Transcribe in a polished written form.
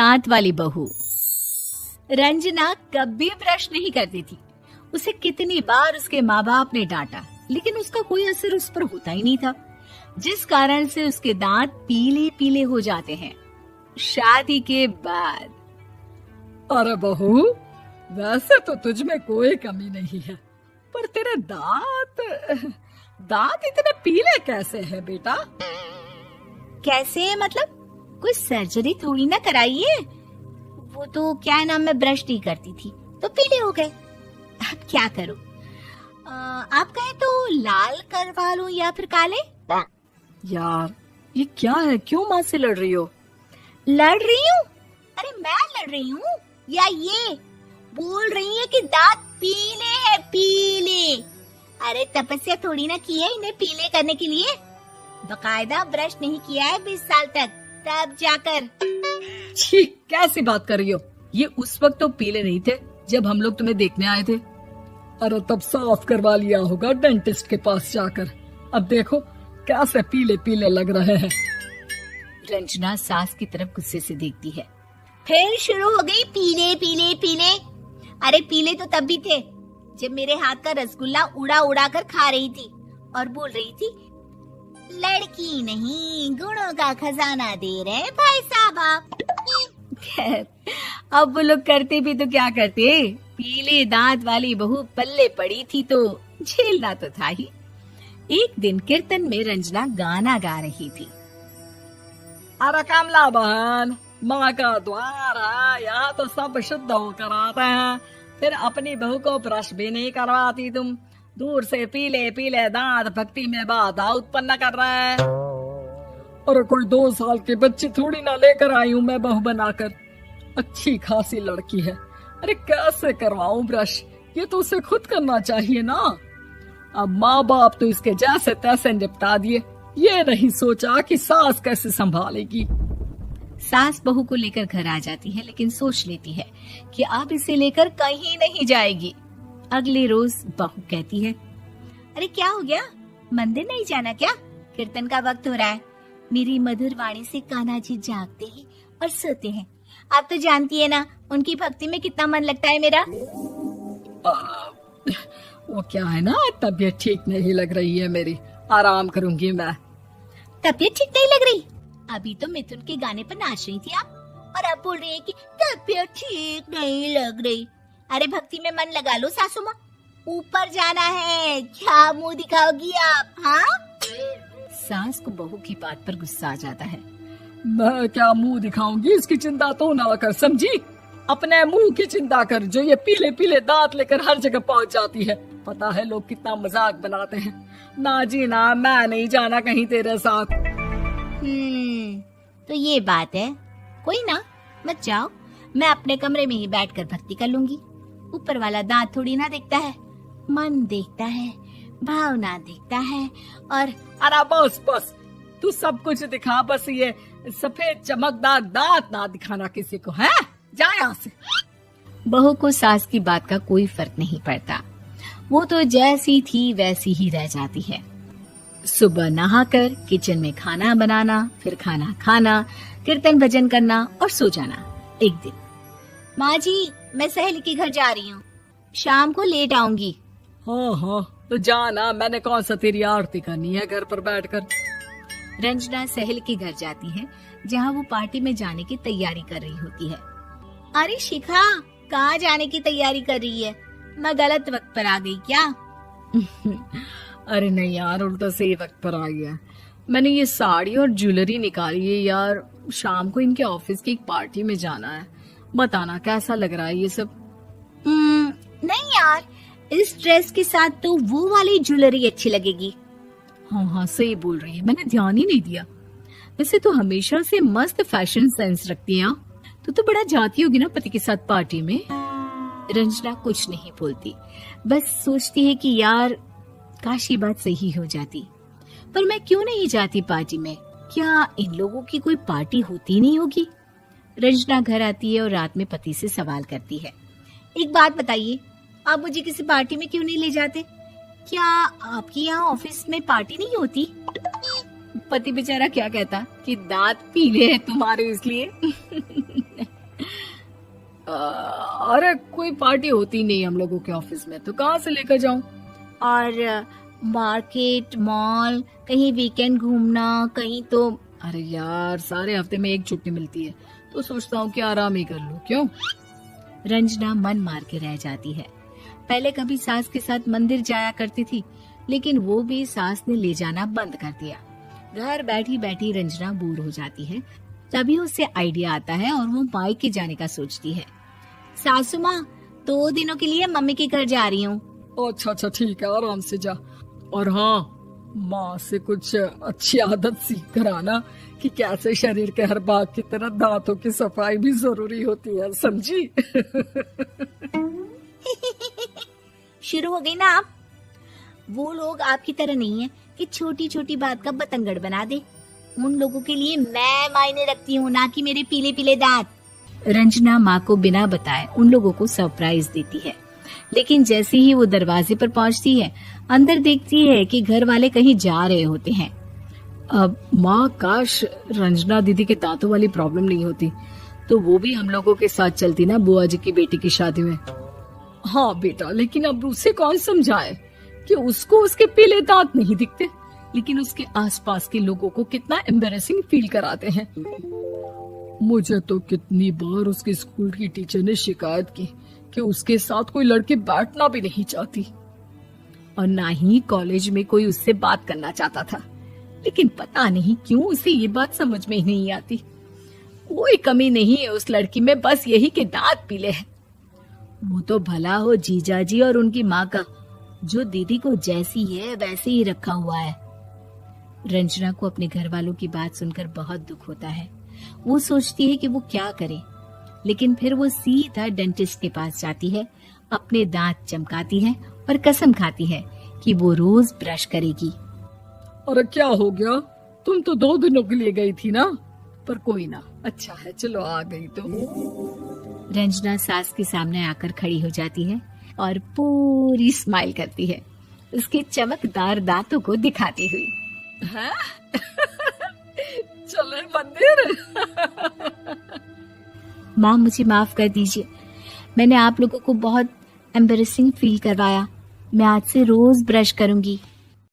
दांत वाली बहू। रंजना कभी ब्रश नहीं करती थी। उसे कितनी बार उसके माँ बाप ने डांटा, लेकिन उसका कोई असर उस पर होता ही नहीं था, जिस कारण से उसके दांत पीले पीले हो जाते हैं। शादी के बाद। अरे बहू, वैसे तो तुझ में कोई कमी नहीं है, पर तेरे दांत इतने पीले कैसे हैं बेटा? कैसे मतलब? कोई सर्जरी थोड़ी ना कराइए। वो तो क्या नाम, मैं ब्रश नहीं करती थी तो पीले हो गए। अब क्या करूं? आप कहें तो लाल करवा लूं या फिर काले? यार ये क्या है, क्यों माँ से लड़ रही हो? लड़ रही हूँ? अरे मैं लड़ रही हूँ या ये बोल रही है कि दांत पीले हैं, पीले। अरे तपस्या थोड़ी ना की है इन्हें पीले करने के लिए। बकायदा ब्रश नहीं किया है 20 साल तक, तब जाकर। छी, कैसी बात कर रही हो? ये उस वक्त तो पीले नहीं थे जब हम लोग तुम्हें देखने आए थे। अरे तब साफ करवा लिया होगा डेंटिस्ट के पास जाकर। अब देखो कैसे पीले पीले लग रहे हैं। रंजना सास की तरफ गुस्से से देखती है। फिर शुरू हो गई पीले पीले पीले। अरे पीले तो तब भी थे जब मेरे हाथ का रसगुल्ला उड़ा उड़ा कर खा रही थी और बोल रही थी, लड़की नहीं गुणों का खजाना दे रहे भाई साहब आप। खैर, अब वो लोग करते भी तो क्या करते, पीले दांत वाली बहू पल्ले पड़ी थी तो झेलना तो था ही। एक दिन कीर्तन में रंजना गाना गा रही थी। अरे कमला बहन, माँ का द्वार है, यहाँ तो सब शुद्ध होकर आते हैं, फिर अपनी बहू को ब्रश भी नहीं करवाती तुम। दूर से पीले पीले दांत भक्ति में बाधा उत्पन्न कर रहे हैं। अरे कोई 2 साल की बच्ची थोड़ी ना लेकर आई हूँ मैं बहू बनाकर। अच्छी खासी लड़की है, अरे कैसे करवाऊं ब्रश? ये तो उसे खुद करना चाहिए ना। अब माँ बाप तो इसके जैसे तैसे निपटा दिए, ये नहीं सोचा कि सास कैसे संभालेगी। सास बहू को लेकर घर आ जाती है, लेकिन सोच लेती है कि अब इसे लेकर कहीं नहीं जाएगी। अगले रोज बहू कहती है, अरे क्या हो गया, मंदिर नहीं जाना क्या? कीर्तन का वक्त हो रहा है। मेरी मधुर वाणी से कान्हा जी जागते हैं और सोते हैं। आप तो जानती है ना उनकी भक्ति में कितना मन लगता है मेरा। वो क्या है ना, तबीयत ठीक नहीं लग रही है मेरी, आराम करूंगी मैं। तबीयत ठीक नहीं लग रही? अभी तो मिथुन के गाने पर नाच रही थी आप, और अब बोल रही है कि तबीयत ठीक नहीं लग रही। अरे भक्ति में मन लगा लो सासू माँ, ऊपर जाना है, क्या मुंह दिखाओगी आप? हाँ? सास को बहू की बात पर गुस्सा आ जाता है। मैं क्या मुंह दिखाऊंगी, इसकी चिंता तो ना कर, समझी? अपने मुंह की चिंता कर, जो ये पीले पीले दांत लेकर हर जगह पहुंच जाती है। पता है लोग कितना मजाक बनाते हैं। ना जी ना, मैं नहीं जाना कहीं तेरे साथ। तो ये बात है, कोई ना, मत जाओ, मैं अपने कमरे में ही बैठकर भक्ति कर लूंगी। ऊपर वाला दांत थोड़ी ना देखता है, मन देखता है, भावना देखता है। और अरे बस बस, तू सब कुछ दिखा, बस ये सफेद चमकदार दांत ना दिखाना किसी को, है? जा यहाँ से। बहू को सास की बात का कोई फर्क नहीं पड़ता, वो तो जैसी थी वैसी ही रह जाती है। सुबह नहाकर किचन में खाना बनाना, फिर खाना खाना, कीर्तन भजन करना और सो जाना। एक दिन, माँ जी मैं सहेली के घर जा रही हूँ, शाम को लेट आऊंगी। हाँ हाँ तो जाना, मैंने कौन सा तेरी आरती करनी है घर पर बैठकर। रंजना सहेली के घर जाती है, जहाँ वो पार्टी में जाने की तैयारी कर रही होती है। अरे शिखा, कहाँ जाने की तैयारी कर रही है? मैं गलत वक्त पर आ गई क्या? अरे नहीं यार, उल्टा सही वक्त पर आ गया। मैंने ये साड़ी और ज्वेलरी निकाली है यार, शाम को इनके ऑफिस की एक पार्टी में जाना है। बताना कैसा लग रहा है ये सब? नहीं यार, इस ड्रेस के साथ तो वो वाली ज्वेलरी अच्छी लगेगी। हाँ हाँ सही बोल रही है, मैंने ध्यान ही नहीं दिया। वैसे तो हमेशा से मस्त फैशन सेंस रखती है। तो बड़ा जाती होगी ना पति के साथ पार्टी में। रंजना कुछ नहीं बोलती, बस सोचती है कि यार काश ये बात सही हो जाती, पर मैं क्यों नहीं जाती पार्टी में? क्या इन लोगों की कोई पार्टी होती नहीं होगी? रंजना घर आती है और रात में पति से सवाल करती है, एक बात बताइए, आप मुझे किसी पार्टी में क्यों नहीं ले जाते? क्या आपकी यहाँ ऑफिस में पार्टी नहीं होती? पति बेचारा क्या कहता कि दांत पीले हैं तुम्हारे इसलिए। अरे कोई पार्टी होती नहीं हम लोगों के ऑफिस में, तो कहाँ से लेकर जाऊं? और मार्केट, मॉल, कहीं वीकेंड घूमना, कहीं तो। अरे यार, सारे हफ्ते में एक छुट्टी मिलती है, तो सोचता हूँ कि आराम ही कर लूं। क्यों? रंजना मन मार के रह जाती है। पहले कभी सास के साथ मंदिर जाया करती थी, लेकिन वो भी सास ने ले जाना बंद कर दिया। घर बैठी बैठी रंजना बोर हो जाती है। तभी उसे आइडिया आता है और वो मायके जाने का सोचती है। सासू माँ, 2 दिनों के लिए मम्मी के घर जा रही हूँ। अच्छा ठीक है, आराम से जा। और हाँ, माँ से कुछ अच्छी आदत सीख कर आना कि कैसे शरीर के हर भाग की तरह दांतों की सफाई भी जरूरी होती है, समझी? शुरू हो गई ना आप। वो लोग आपकी तरह नहीं है कि छोटी छोटी बात का बतंगड़ बना दे। उन लोगों के लिए मैं मायने रखती हूँ, ना कि मेरे पीले पीले दांत। रंजना माँ को बिना बताए उन लोगों को सरप्राइज देती है, लेकिन जैसे ही वो दरवाजे पर पहुंचती है, अंदर देखती है कि घर वाले कहीं जा रहे होते हैं। अब माँ, काश रंजना दीदी के दांतों वाली प्रॉब्लम नहीं होती, तो वो भी हम लोगों के साथ चलती ना बुआ जी की बेटी की शादी में। हाँ बेटा, लेकिन अब उसे कौन समझाए कि उसको उसके पीले दांत नहीं दिखते, लेकिन उसके आसपास के लोगों को कितना एम्बैरेसिंग फील कराते हैं। मुझे तो कितनी बार उसके स्कूल की टीचर ने शिकायत की कि उसके साथ कोई लड़की बैठना भी नहीं चाहती, और ना ही कॉलेज में कोई उससे बात करना चाहता था। लेकिन पता नहीं क्यों उसे ये बात समझ में ही नहीं आती। कोई कमी नहीं है उस लड़की में, बस यही कि दांत पीले हैं। वो तो भला हो जीजा जी और उनकी माँ का, जो दीदी को जैसी है वैसे ही रखा हुआ है। रंजना को अपने घर वालों की बात सुनकर बहुत दुख होता है। वो सोचती है कि वो क्या करे, लेकिन फिर वो सीधा डेंटिस्ट के पास जाती है, अपने दांत चमकाती है और कसम खाती है कि वो रोज ब्रश करेगी। अरे क्या हो गया? तुम तो 2 दिनों के लिए गई थी ना, पर कोई ना, अच्छा है, चलो आ गई तो। रंजना सास के सामने आकर खड़ी हो जाती है और पूरी स्माइल करती है, उसके चमकदार दांतों को दिखाती हुई। हैं? चले मंदिर। माँ, मुझे माफ कर दीजिए, मैंने आप लोगों को बहुत एम्बैरेसिंग फील करवाया। मैं आज से रोज ब्रश करूंगी।